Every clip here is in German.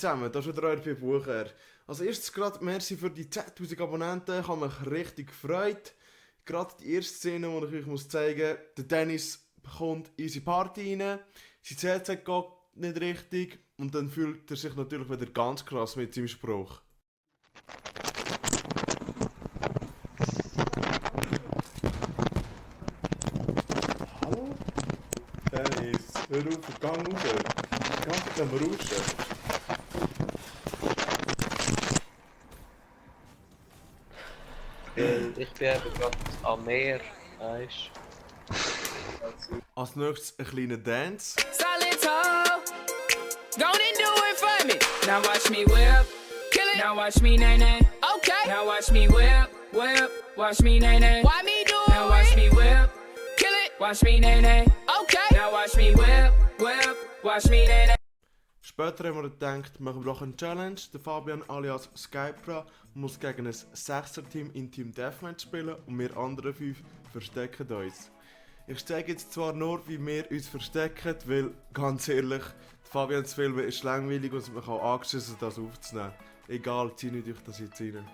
zusammen, das ist wieder euer Bucher. Als erstes gerade merci für die 10'000 Abonnenten, ich habe mich richtig gefreut. Gerade die erste Szene, die ich euch muss zeigen muss, der Dennis bekommt easy Party rein, sein CC geht nicht richtig und dann fühlt er sich natürlich wieder ganz krass mit seinem Spruch. Hallo? Dennis, hör auf, gang raus. Die ganze Zeit am Rauschen. Ich bin eben gerade am Meer, weißt du? Als nächstes ein kleiner Dance. Solid toe, go and do it for me. Now watch me whip, kill it. Now watch me nay nay. Okay. Now watch me whip, whip. Watch me nay nay. Why me do it? Now watch me whip, kill it. Watch me nay nay. Okay. Now watch me whip, whip. Watch me nay nay. Später haben wir gedacht, machen wir doch eine Challenge. Der Fabian alias Skypra muss gegen ein 6er-Team in Team Deathmatch spielen und wir anderen 5 verstecken uns. Ich zeige jetzt zwar nur, wie wir uns verstecken, weil, ganz ehrlich, Fabians Film ist langweilig und man kann angeschissen, das aufzunehmen. Egal, zieht euch das jetzt rein.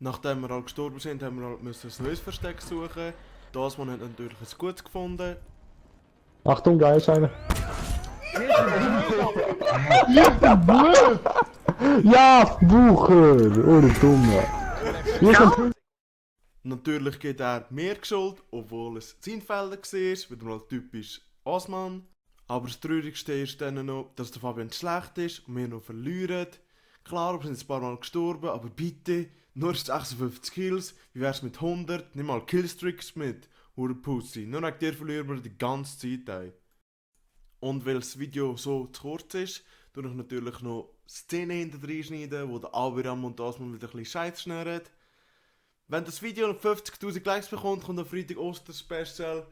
Nachdem wir halt gestorben sind, haben wir halt ein neues Versteck suchen. Das Mal hat natürlich ein gutes gefunden. Achtung, geil ist einer. Ja, Bucher! Oder Dumme. Natürlich gibt er mehr Schuld, obwohl es sein Fehler war, wieder mal typisch Osman. Aber das Traurigste ist dann noch, dass der Fabian schlecht ist und wir noch verlieren. Klar, wir sind ein paar Mal gestorben, aber bitte, nur 56 Kills, wie wär's mit 100? Nimm mal Killstreaks mit, hure Pussy. Nur wegen dir verlieren wir die ganze Zeit ein. Und weil das Video so zu kurz ist, tue ich natürlich noch Szenen hinter reinschneiden, wo der Abiram und Osman wieder ein bisschen Scheiß schnurren. Wenn das Video 50'000 Likes bekommt, kommt am Freitag Oster-Special.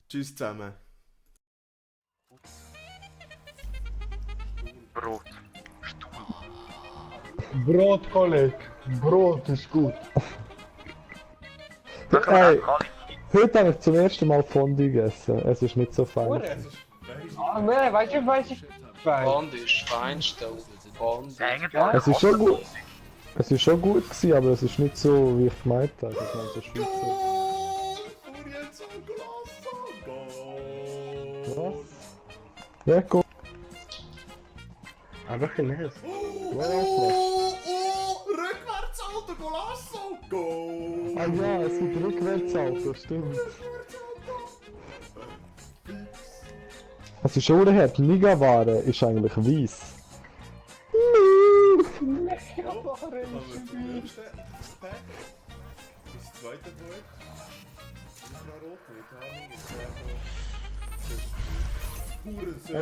Tschüss zusammen. Brot. Brot, Kollege. Brot ist gut. Welcher Hey, Qualität? heute habe ich zum ersten Mal Fondue gegessen. Es ist nicht so fein. Ah, nee, weißt du, was ich weiß? Bond ist das Feinste. Bond. Es ist schon gut. Es ist schon gut gewesen, aber es ist nicht so, wie ich gemeint habe. Ich meine, so Schweizer. Was? Ja, gut. Aber ich nicht. Rückwärts, Alter, Golasso! Go! Ah ja, es gibt Rückwärtsauto, stimmt. Es ist schon hart. Nigaware ist eigentlich weiss. Nigaware ist weiss. Das zweite Buch. Das ist noch rot mit Hurensohn.